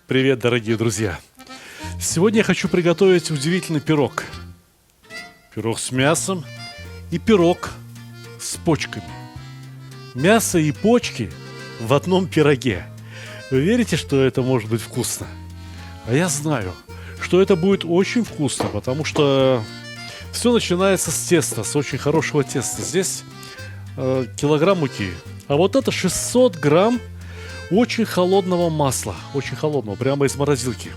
Привет, дорогие друзья! Сегодня я хочу приготовить удивительный пирог. Пирог с мясом и пирог с почками. Мясо и почки в одном пироге. Вы верите, что это может быть вкусно? А я знаю, что это будет очень вкусно, потому что все начинается с теста, с очень хорошего теста. Здесь килограмм муки. А вот это 600 грамм очень холодного масла, очень холодного, прямо из морозилки,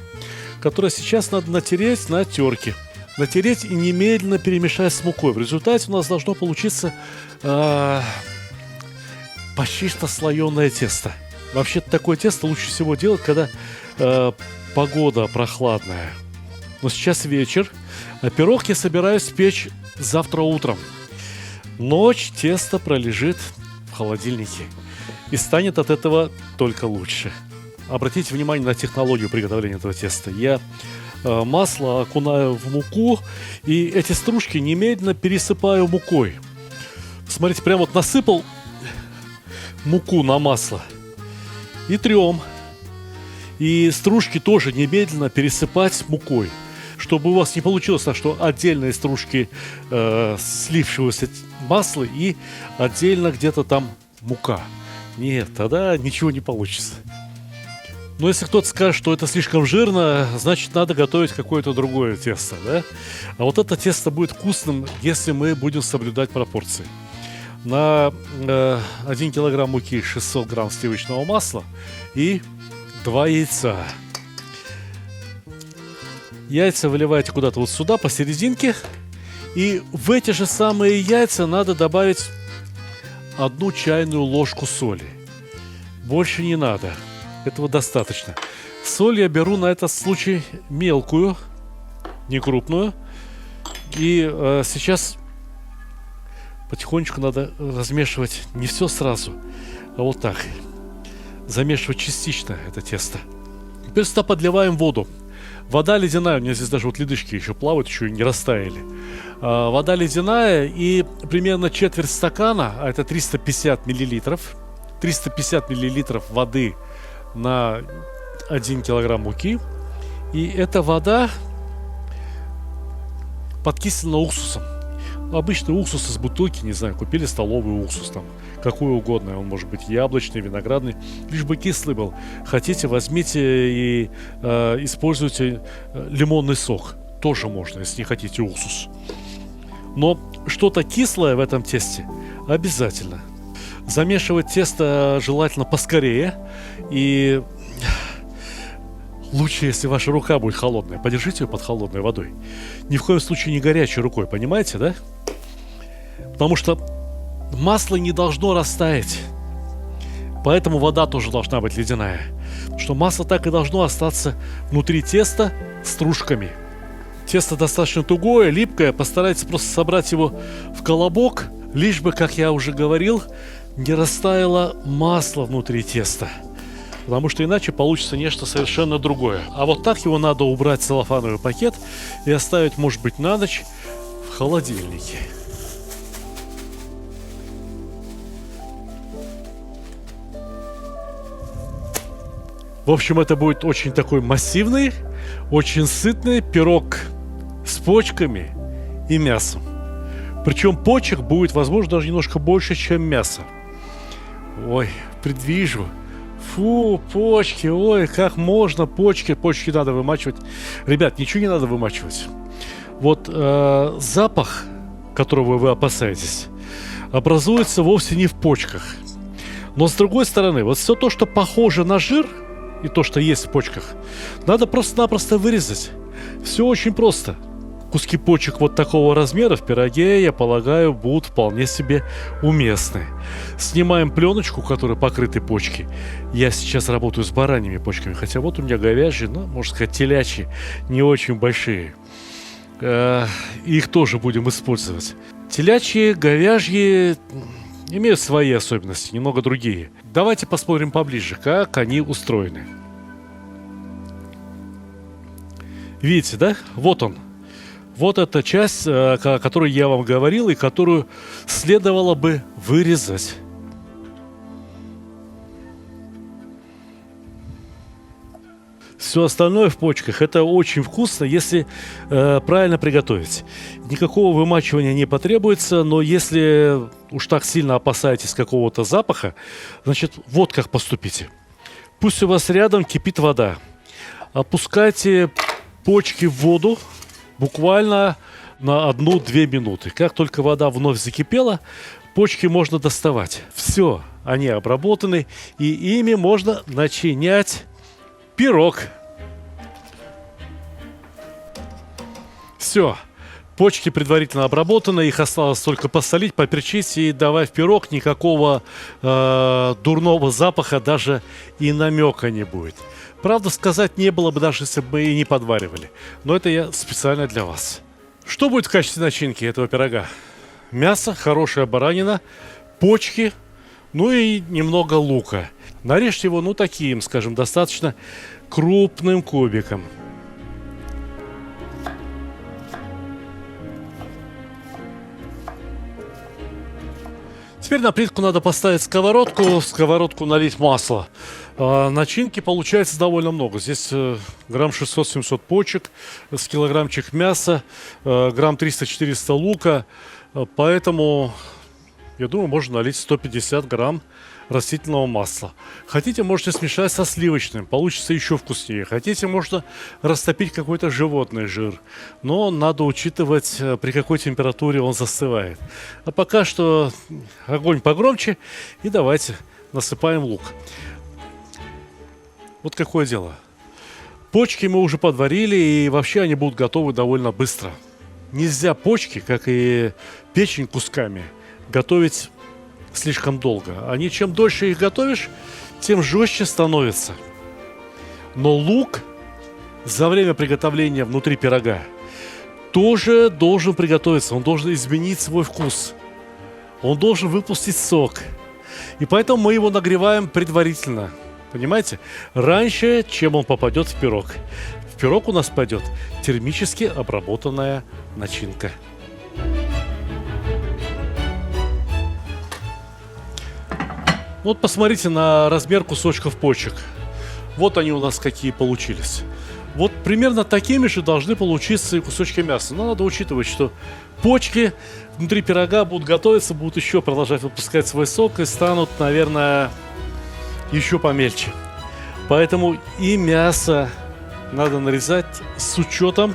которое сейчас надо натереть на терке. Натереть и немедленно перемешать с мукой. В результате у нас должно получиться почти что слоеное тесто. Вообще-то такое тесто лучше всего делать, когда погода прохладная. Но сейчас вечер, а пирог я собираюсь печь завтра утром. Ночь тесто пролежит в холодильнике. И станет от этого только лучше. Обратите внимание на технологию приготовления этого теста. Я масло окунаю в муку, и эти стружки немедленно пересыпаю мукой. Смотрите, прям вот насыпал муку на масло и трем. И стружки тоже немедленно пересыпать мукой, чтобы у вас не получилось так, что отдельные стружки слившегося масла и отдельно где-то там мука. Нет, тогда ничего не получится. Но если кто-то скажет, что это слишком жирно, значит, надо готовить какое-то другое тесто, да? А вот это тесто будет вкусным, если мы будем соблюдать пропорции. На 1 килограмм муки 600 грамм сливочного масла и 2 яйца. Яйца выливаете куда-то вот сюда, посерединке. И в эти же самые яйца надо добавить 1 чайную ложку соли. Больше не надо. Этого достаточно. Соль я беру на этот случай мелкую, не крупную. И сейчас потихонечку надо размешивать не все сразу, а вот так. Замешивать частично это тесто. Теперь сюда подливаем воду. Вода ледяная, у меня здесь даже вот ледышки еще плавают, еще и не растаяли. Вода ледяная и примерно четверть стакана, а это 350 миллилитров. 350 миллилитров воды на 1 килограмм муки. И эта вода подкислена уксусом. Обычный уксус из бутылки, не знаю, купили столовый уксус там, какой угодно. Он может быть яблочный, виноградный, лишь бы кислый был. Хотите, возьмите и используйте лимонный сок. Тоже можно, если не хотите уксус. Но что-то кислое в этом тесте обязательно. Замешивать тесто желательно поскорее. И лучше, если ваша рука будет холодная. Подержите ее под холодной водой. Ни в коем случае не горячей рукой, понимаете, да? Потому что масло не должно растаять. Поэтому вода тоже должна быть ледяная. Потому что масло так и должно остаться внутри теста стружками. Тесто достаточно тугое, липкое. Постарайтесь просто собрать его в колобок. Лишь бы, как я уже говорил, не растаяло масло внутри теста. Потому что иначе получится нечто совершенно другое. А вот так его надо убрать в целлофановый пакет и оставить, может быть, на ночь в холодильнике. В общем, это будет очень такой массивный, очень сытный пирог с почками и мясом. Причем почек будет, возможно, даже немножко больше, чем мясо. Ой, предвижу. Фу, почки, ой, как можно почки. Почки надо вымачивать. Ребят, ничего не надо вымачивать. Вот запах, которого вы опасаетесь, образуется вовсе не в почках. Но с другой стороны, вот все то, что похоже на жир, и то, что есть в почках, надо просто-напросто вырезать. Все очень просто. Куски почек вот такого размера в пироге, я полагаю, будут вполне себе уместны. Снимаем пленочку, которой покрыты почки. Я сейчас работаю с бараньими почками, хотя вот у меня говяжьи, ну, можно сказать, телячьи, не очень большие. Их тоже будем использовать. Телячьи, говяжьи имеют свои особенности, немного другие. Давайте посмотрим поближе, как они устроены. Видите, да? Вот он. Вот эта часть, о которой я вам говорил и которую следовало бы вырезать. Все остальное в почках это очень вкусно, если правильно приготовить. Никакого вымачивания не потребуется, но если уж так сильно опасаетесь какого-то запаха, значит, вот как поступите. Пусть у вас рядом кипит вода. Опускайте почки в воду буквально на 1-2 минуты. Как только вода вновь закипела, почки можно доставать. Все, они обработаны, и ими можно начинять пирог. Все. Почки предварительно обработаны, их осталось только посолить, поперчить и давай в пирог. Никакого дурного запаха даже и намека не будет. Правда, сказать не было бы, даже если бы и не подваривали. Но это я специально для вас. Что будет в качестве начинки этого пирога? Мясо, хорошая баранина, почки, ну и немного лука. Нарежьте его, ну, таким, скажем, достаточно крупным кубиком. Теперь на плитку надо поставить сковородку, в сковородку налить масло. Начинки получается довольно много. Здесь грамм 600-700 почек, с килограммчик мяса, грамм 300-400 лука. Поэтому, я думаю, можно налить 150 грамм растительного масла. Хотите, можете смешать со сливочным, получится еще вкуснее. Хотите, можно растопить какой-то животный жир, но надо учитывать, при какой температуре он застывает. А пока что огонь погромче, и давайте насыпаем лук. Вот какое дело. Почки мы уже подварили, и вообще они будут готовы довольно быстро. Нельзя почки, как и печень кусками, готовить слишком долго. Они, чем дольше их готовишь, тем жестче становятся. Но лук за время приготовления внутри пирога тоже должен приготовиться. Он должен изменить свой вкус. Он должен выпустить сок. И поэтому мы его нагреваем предварительно. Понимаете? Раньше, чем он попадет в пирог. В пирог у нас пойдет термически обработанная начинка. Вот посмотрите на размер кусочков почек. Вот они у нас какие получились. Вот примерно такими же должны получиться и кусочки мяса. Но надо учитывать, что почки внутри пирога будут готовиться, будут еще продолжать выпускать свой сок и станут, наверное, еще помельче. Поэтому и мясо надо нарезать с учетом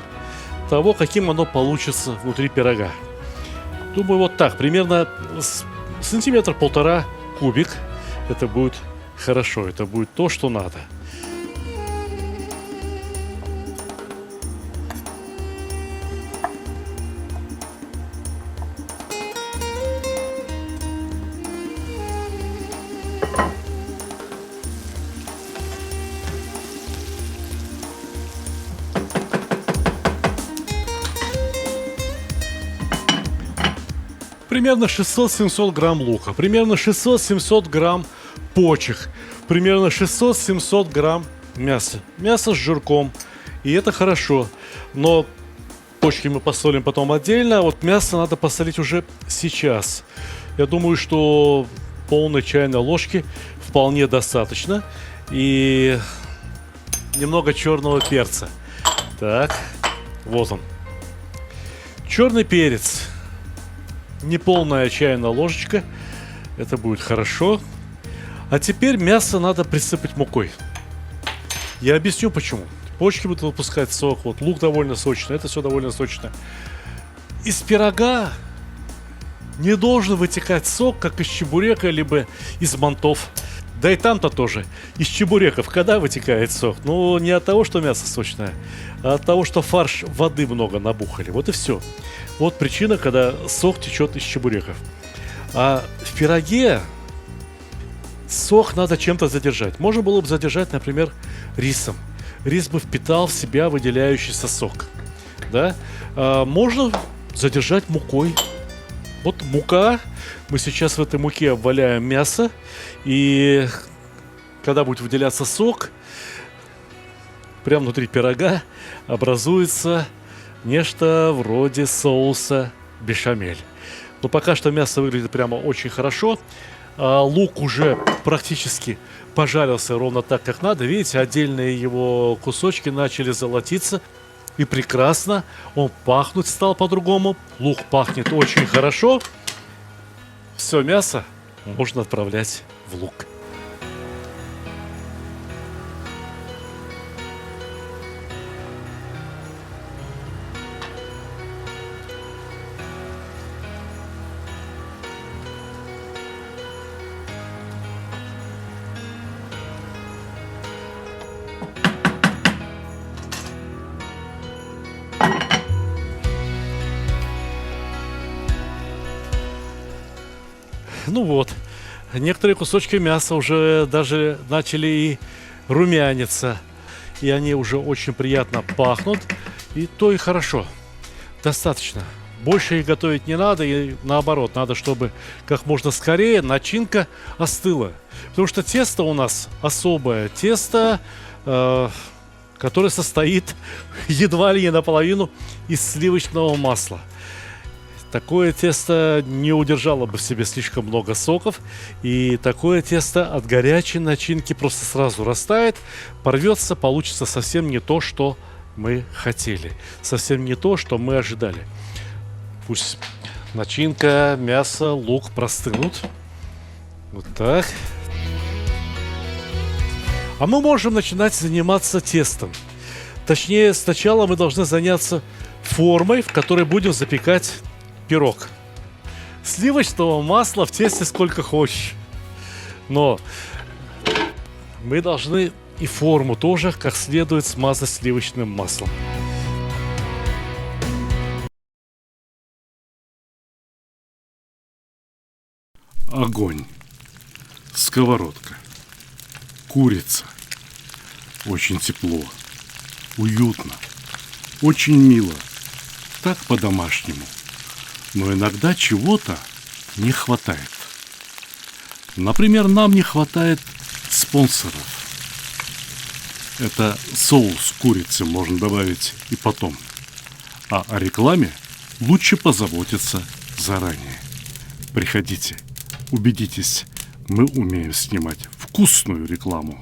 того, каким оно получится внутри пирога. Думаю, вот так, примерно сантиметр 1,5 кубик. Это будет хорошо, это будет то, что надо. Примерно 600-700 грамм лука, примерно 600-700 грамм почек, примерно 600-700 грамм мяса. Мясо с жирком, и это хорошо. Но почки мы посолим потом отдельно, а вот мясо надо посолить уже сейчас. Я думаю, что полной чайной ложки вполне достаточно. И немного черного перца. Так, вот он. Черный перец. Неполная чайная ложечка. Это будет хорошо. А теперь мясо надо присыпать мукой. Я объясню почему. Почки будут выпускать сок. Вот лук довольно сочный. Это все довольно сочно. Из пирога не должен вытекать сок, как из чебурека, либо из мантов. Да и там-то тоже. Из чебуреков когда вытекает сок? Ну, не от того, что мясо сочное, а от того, что фарш воды много набухали. Вот и все. Вот причина, когда сок течет из чебуреков. А в пироге сок надо чем-то задержать. Можно было бы задержать, например, рисом. Рис бы впитал в себя выделяющийся сок. Да? Можно задержать мукой. Вот мука. Мы сейчас в этой муке обваляем мясо. И когда будет выделяться сок, прямо внутри пирога образуется нечто вроде соуса бешамель. Но пока что мясо выглядит прямо очень хорошо. лук уже практически пожарился ровно так, как надо. Видите, отдельные его кусочки начали золотиться. И прекрасно. Он пахнуть стал по-другому. Лук пахнет очень хорошо. Все мясо можно отправлять в лук. Ну вот, некоторые кусочки мяса уже даже начали и румяниться. И они уже очень приятно пахнут. И то и хорошо. Достаточно. Больше их готовить не надо. И наоборот, надо, чтобы как можно скорее начинка остыла. Потому что тесто у нас особое. Тесто, которое состоит едва ли не наполовину из сливочного масла. Такое тесто не удержало бы в себе слишком много соков, и такое тесто от горячей начинки просто сразу растает, порвется, получится совсем не то, что мы хотели, совсем не то, что мы ожидали. Пусть начинка, мясо, лук простынут. Вот так. А мы можем начинать заниматься тестом. Точнее, сначала мы должны заняться формой, в которой будем запекать пирог. Сливочного масла в тесте сколько хочешь. Но мы должны и форму тоже как следует смазать сливочным маслом. Огонь. Сковородка. Курица. Очень тепло. Уютно. Очень мило. Так по-домашнему. Но иногда чего-то не хватает. Например, нам не хватает спонсоров. Это соус курицы можно добавить и потом. А о рекламе лучше позаботиться заранее. Приходите, убедитесь, мы умеем снимать вкусную рекламу.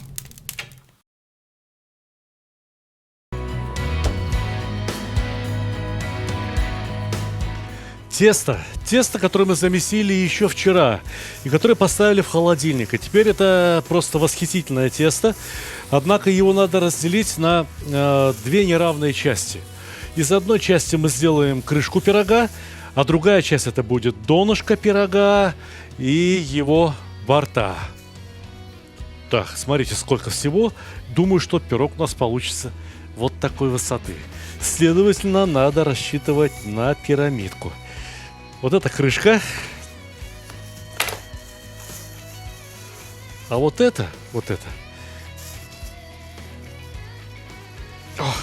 Тесто, которое мы замесили еще вчера и которое поставили в холодильник. И теперь это просто восхитительное тесто. Однако его надо разделить на две неравные части. Из одной части мы сделаем крышку пирога, а другая часть это будет донышко пирога и его борта. Так, смотрите, сколько всего. Думаю, что пирог у нас получится вот такой высоты. Следовательно, надо рассчитывать на пирамидку. Вот эта крышка. А вот это. Ох.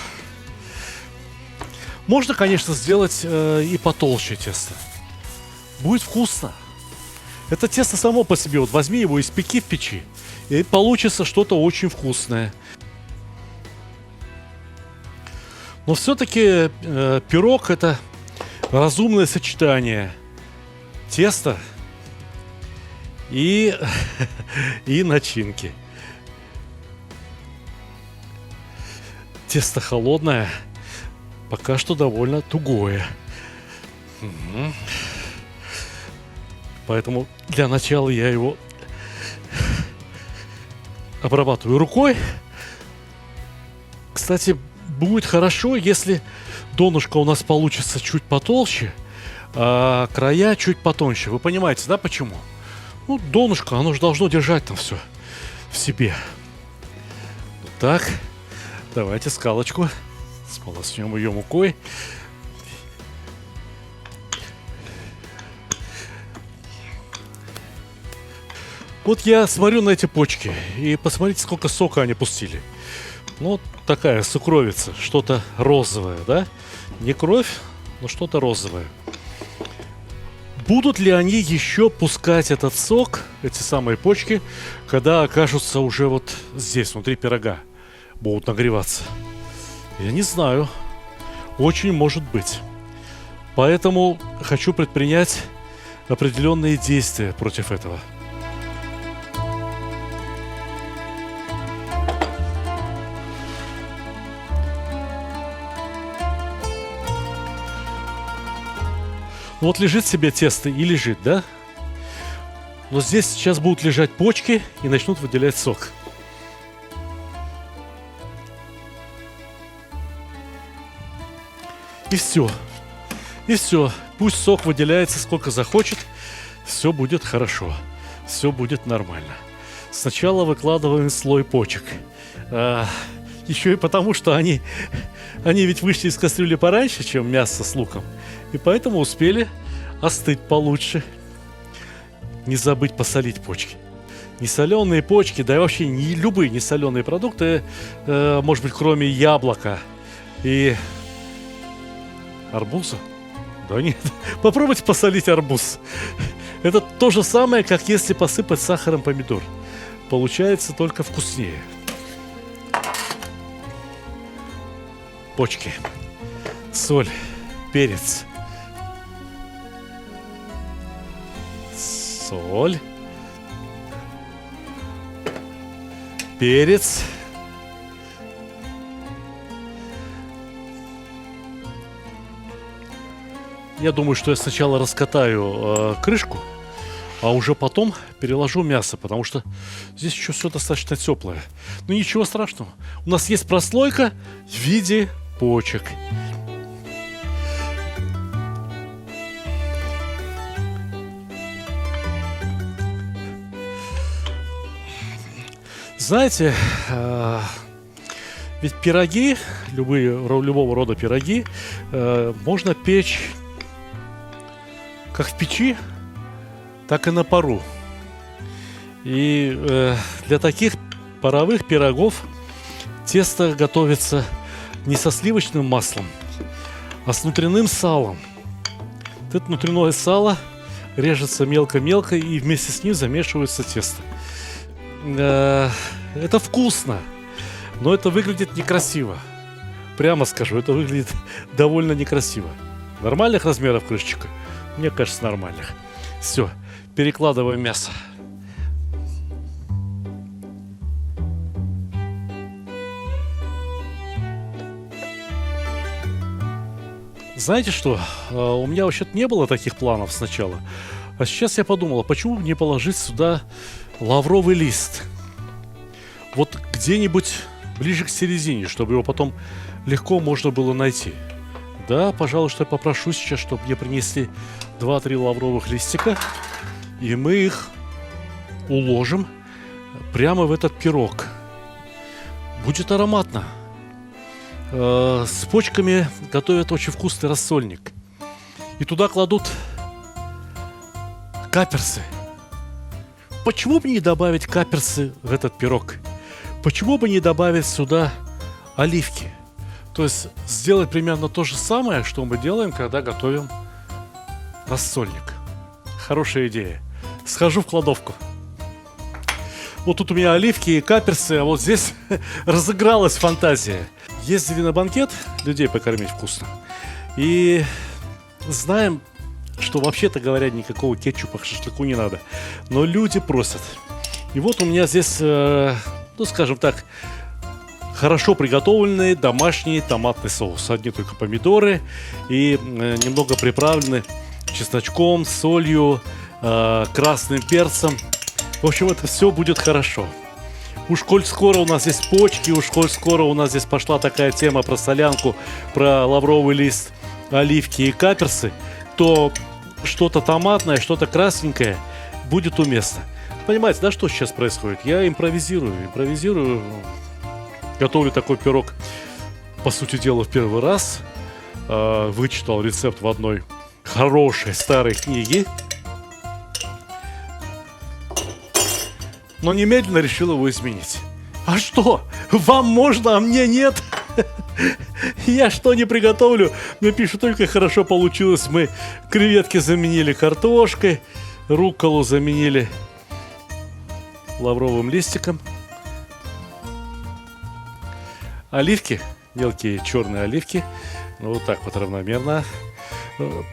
Можно, конечно, сделать и потолще тесто. Будет вкусно. Это тесто само по себе. Вот возьми его, испеки в печи. И получится что-то очень вкусное. Но все-таки пирог это разумное сочетание теста и начинки. Тесто холодное, пока что довольно тугое. Поэтому для начала я его обрабатываю рукой. Кстати, будет хорошо, если донышко у нас получится чуть потолще, а края чуть потоньше. Вы понимаете, да, почему? Ну, донышко, оно же должно держать там все в себе. Вот так. Давайте скалочку. Сполоснем ее мукой. Вот я смотрю на эти почки, и посмотрите, сколько сока они пустили. Ну, такая сукровица, что-то розовое, да? Не кровь, но что-то розовое. Будут ли они еще пускать этот сок, эти самые почки, когда окажутся уже вот здесь, внутри пирога? Будут нагреваться? Я не знаю. Очень может быть. Поэтому хочу предпринять определенные действия против этого. Ну вот лежит себе тесто и лежит, да? Но здесь сейчас будут лежать почки и начнут выделять сок. И все. И все. Пусть сок выделяется сколько захочет. Все будет хорошо. Все будет нормально. Сначала выкладываем слой почек. Еще и потому, что они ведь вышли из кастрюли пораньше, чем мясо с луком. И поэтому успели остыть получше. Не забыть посолить почки. Несоленые почки, да и вообще любые несоленые продукты, может быть, кроме яблока и арбуза. Да нет, попробуйте посолить арбуз. Это то же самое, как если посыпать сахаром помидор. Получается только вкуснее. Почки, соль, перец. Соль. Перец. Я думаю, что я сначала раскатаю крышку, а уже потом переложу мясо, потому что здесь еще все достаточно теплое. Но ничего страшного. У нас есть прослойка в виде почек. Знаете, ведь пироги, любого рода пироги, можно печь как в печи, так и на пару. И для таких паровых пирогов тесто готовится не со сливочным маслом, а с внутренним салом. Это внутреннее сало режется мелко-мелко, и вместе с ним замешивается тесто. Это вкусно, но это выглядит некрасиво. Прямо скажу, это выглядит довольно некрасиво. Нормальных размеров крышечка? Мне кажется, нормальных. Все, перекладываем мясо. Знаете что? У меня вообще-то не было таких планов сначала. А сейчас я подумал, а почему бы не положить сюда лавровый лист? Вот где-нибудь ближе к середине, чтобы его потом легко можно было найти. Да, пожалуй, что я попрошу сейчас, чтобы мне принесли 2-3 лавровых листика. И мы их уложим прямо в этот пирог. Будет ароматно. С почками готовят очень вкусный рассольник. И туда кладут каперсы. Почему бы не добавить каперсы в этот пирог? Почему бы не добавить сюда оливки? То есть сделать примерно то же самое, что мы делаем, когда готовим рассольник. Хорошая идея. Схожу в кладовку. Вот тут у меня оливки и каперсы, а вот здесь разыгралась фантазия. Ездили на банкет, людей покормить вкусно. И знаем, что вообще-то говоря, никакого кетчупа к шашлыку не надо. Но люди просят. И вот у меня здесь, ну скажем так, хорошо приготовленный домашний томатный соус. Одни только помидоры и немного приправлены чесночком, солью, красным перцем. В общем, это все будет хорошо. Уж коль скоро у нас здесь почки, уж коль скоро у нас здесь пошла такая тема про солянку, про лавровый лист, оливки и каперсы, то что-то томатное, что-то красненькое будет уместно. Понимаете, да, что сейчас происходит? Я импровизирую. Готовлю такой пирог, по сути дела, в первый раз. Вычитал рецепт в одной хорошей старой книге. Но немедленно решил его изменить. А что? Вам можно, а мне нет? Я что не приготовлю? Мне пишут, только хорошо получилось. Мы креветки заменили картошкой, рукколу заменили лавровым листиком. Оливки, мелкие черные оливки, ну, вот так вот равномерно.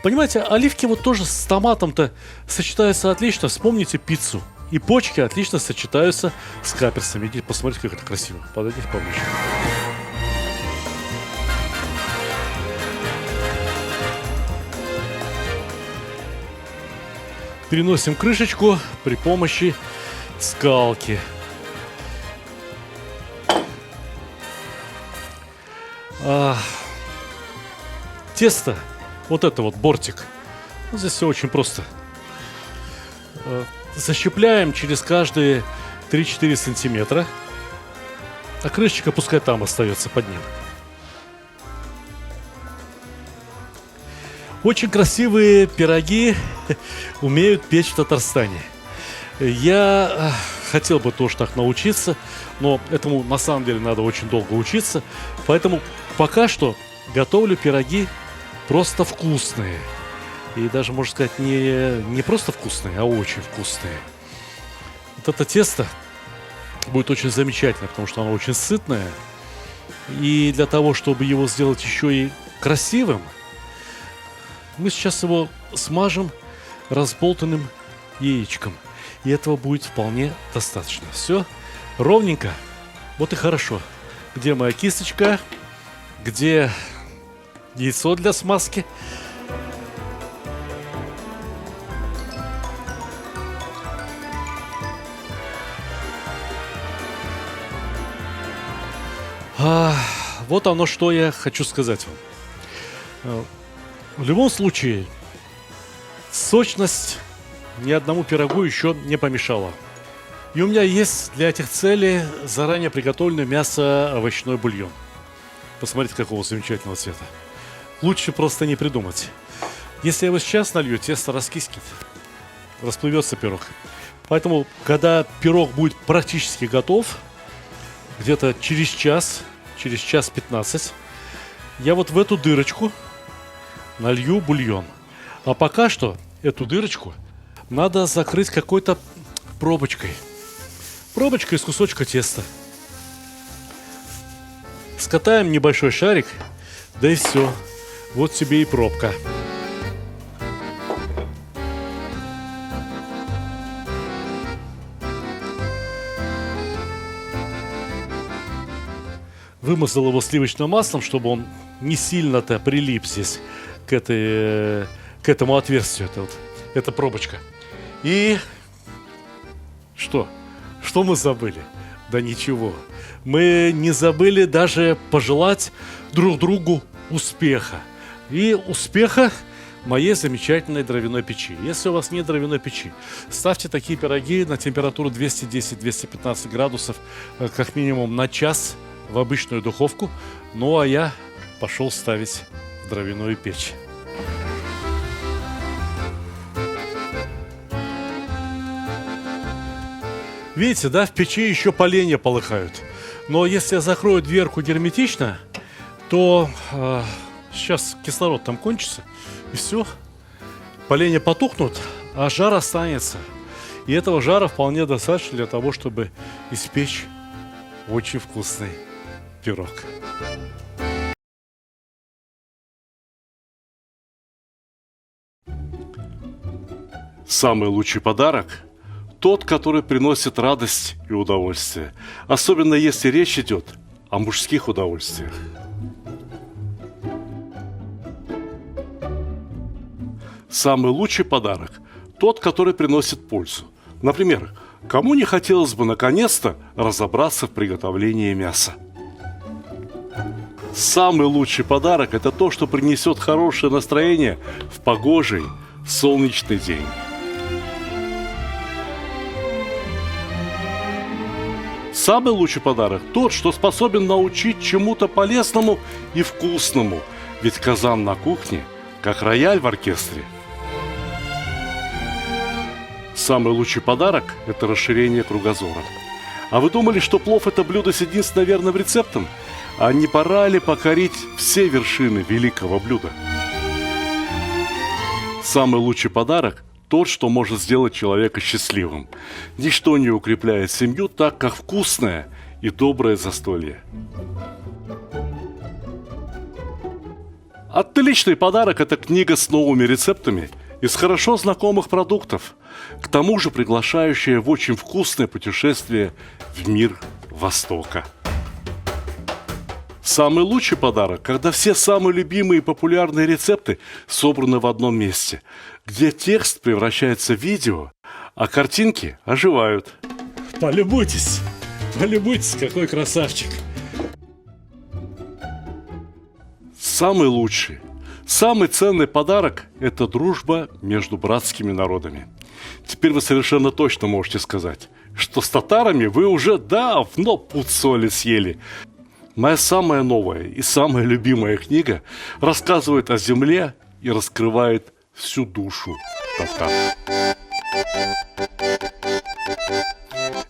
Понимаете, оливки вот тоже с томатом-то сочетаются отлично. Вспомните пиццу. И почки отлично сочетаются с каперсами. Идите, посмотрите, как это красиво. Подойдите поближе. переносим крышечку при помощи скалки. Тесто, вот это вот бортик, здесь все очень просто. Защипляем через каждые 3-4 сантиметра, а крышечка пускай там остается под ним. Очень красивые пироги умеют печь в Татарстане. Я хотел бы тоже так научиться, но этому на самом деле надо очень долго учиться. Поэтому пока что готовлю пироги просто вкусные. И даже, можно сказать, не просто вкусные, а очень вкусные. Вот это тесто будет очень замечательно, потому что оно очень сытное. И для того, чтобы его сделать еще и красивым, мы сейчас его смажем разболтанным яичком. И этого будет вполне достаточно. Все ровненько. Вот и хорошо. Где моя кисточка? Где яйцо для смазки? Вот оно, что я хочу сказать вам. В любом случае, сочность ни одному пирогу еще не помешала. И у меня есть для этих целей заранее приготовленный мясо-овощной бульон. Посмотрите, какого замечательного цвета. Лучше просто не придумать. Если я его сейчас налью, тесто раскиснет, расплывется пирог. Поэтому, когда пирог будет практически готов, где-то через час 15, я вот в эту дырочку налью бульон. А пока что эту дырочку надо закрыть какой-то пробочкой. Пробочкой из кусочка теста. Скатаем небольшой шарик, да и все. Вот тебе и пробка. Вымазал его сливочным маслом, чтобы он не сильно-то прилип здесь к этому отверстию. Это пробочка. И что? Что мы забыли? Да ничего. Мы не забыли даже пожелать друг другу успеха. И успеха моей замечательной дровяной печи. Если у вас нет дровяной печи, ставьте такие пироги на температуру 210-215 градусов как минимум на час в обычную духовку. Ну а я пошел ставить в дровяную печь. Видите, да, в печи еще поленья полыхают. Но если я закрою дверку герметично, то сейчас кислород там кончится, и все. Поленья потухнут, а жар останется. И этого жара вполне достаточно для того, чтобы испечь очень вкусный пирог. Самый лучший подарок – тот, который приносит радость и удовольствие. Особенно если речь идет о мужских удовольствиях. Самый лучший подарок – тот, который приносит пользу. Например, кому не хотелось бы наконец-то разобраться в приготовлении мяса? Самый лучший подарок – это то, что принесет хорошее настроение в погожий, солнечный день. Самый лучший подарок – тот, что способен научить чему-то полезному и вкусному. Ведь казан на кухне, как рояль в оркестре. Самый лучший подарок – это расширение кругозора. А вы думали, что плов – это блюдо с единственно верным рецептом? А не пора ли покорить все вершины великого блюда? Самый лучший подарок – тот, что может сделать человека счастливым. Ничто не укрепляет семью так, как вкусное и доброе застолье. Отличный подарок – это книга с новыми рецептами из хорошо знакомых продуктов, к тому же приглашающая в очень вкусное путешествие в мир Востока. Самый лучший подарок, когда все самые любимые и популярные рецепты собраны в одном месте, где текст превращается в видео, а картинки оживают. Полюбуйтесь, какой красавчик. Самый лучший, самый ценный подарок – это дружба между братскими народами. Теперь вы совершенно точно можете сказать, что с татарами вы уже давно пуд соли съели. Моя самая новая и самая любимая книга рассказывает о земле и раскрывает всю душу татар.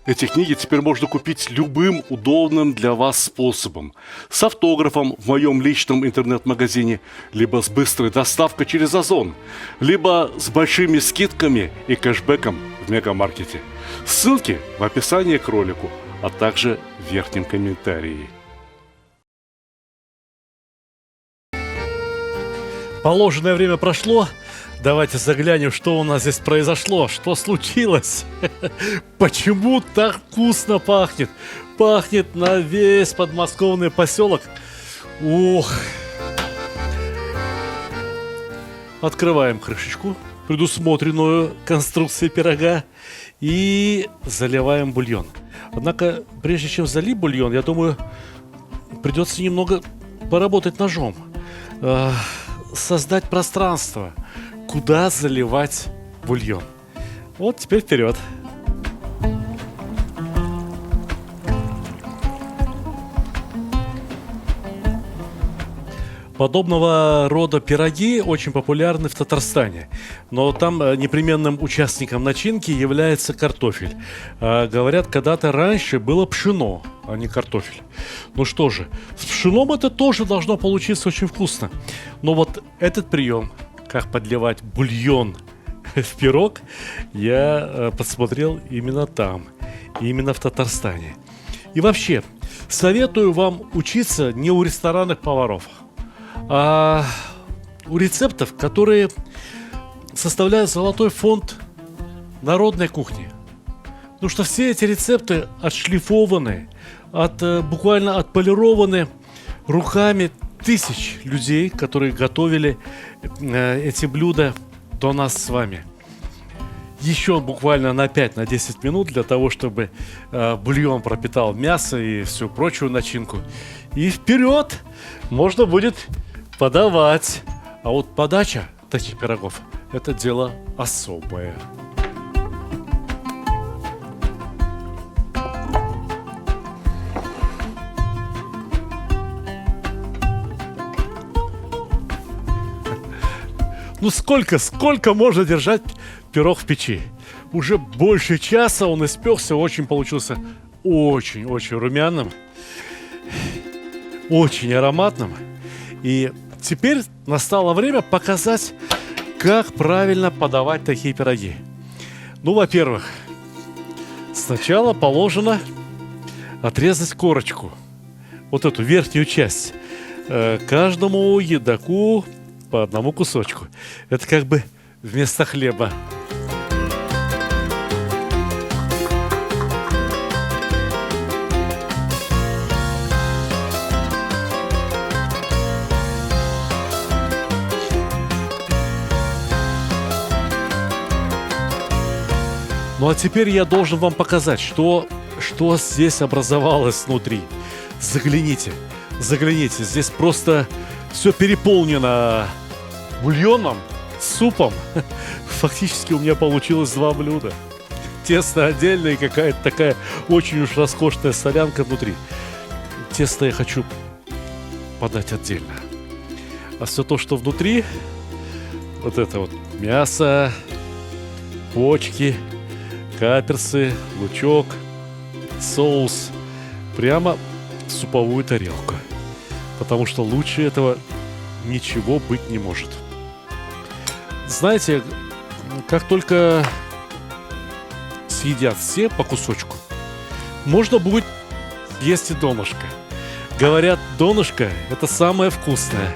Эти книги теперь можно купить любым удобным для вас способом. С автографом в моем личном интернет-магазине, либо с быстрой доставкой через Озон, либо с большими скидками и кэшбэком в мегамаркете. Ссылки в описании к ролику, а также в верхнем комментарии. Положенное время прошло. Давайте заглянем, что у нас здесь произошло, что случилось. Почему так вкусно пахнет? Пахнет на весь подмосковный поселок. Ух. Открываем крышечку, предусмотренную конструкцией пирога, и заливаем бульон. Однако, прежде чем залить бульон, я думаю, придется немного поработать ножом. Создать пространство, куда заливать бульон. Вот теперь вперед. Подобного рода пироги очень популярны в Татарстане, но там непременным участником начинки является картофель. Говорят, когда-то раньше было пшено, а не картофель. Ну что же, с пшеном это тоже должно получиться очень вкусно. Но вот этот прием, как подливать бульон в пирог, я подсмотрел именно там, именно в Татарстане. И вообще, советую вам учиться не у ресторанных поваров, а у рецептов, которые составляют золотой фонд народной кухни. Потому что все эти рецепты отшлифованы, буквально отполированы руками тысяч людей, которые готовили эти блюда до нас с вами. Еще буквально на 5-10 минут для того, чтобы бульон пропитал мясо и всю прочую начинку. И вперед! Можно будет подавать. А вот подача таких пирогов – это дело особое. Ну сколько можно держать пирог в печи? Уже больше часа он испекся, получился очень румяным, очень ароматным. И теперь настало время показать, как правильно подавать такие пироги. Ну, во-первых, сначала положено отрезать корочку, вот эту верхнюю часть, каждому едоку по одному кусочку. Это как бы вместо хлеба. Ну а теперь я должен вам показать, что здесь образовалось внутри. Загляните, здесь просто все переполнено бульоном, супом. Фактически у меня получилось 2 блюда. Тесто отдельно и какая-то такая очень уж роскошная солянка внутри. Тесто я хочу подать отдельно. А все то, что внутри, вот это вот мясо, почки, каперсы, лучок, соус, прямо в суповую тарелку. Потому что лучше этого ничего быть не может. Знаете, как только съедят все по кусочку, можно будет есть и донышко. Говорят, донышко – это самое вкусное.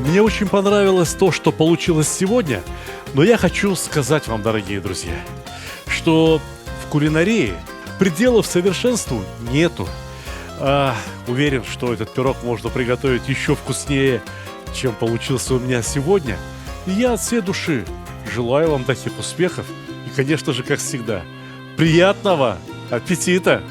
Мне очень понравилось то, что получилось сегодня, но я хочу сказать вам, дорогие друзья, что в кулинарии пределов совершенству нету. Уверен, что этот пирог можно приготовить еще вкуснее, чем получился у меня сегодня. И я от всей души желаю вам таких успехов. И, конечно же, как всегда, приятного аппетита!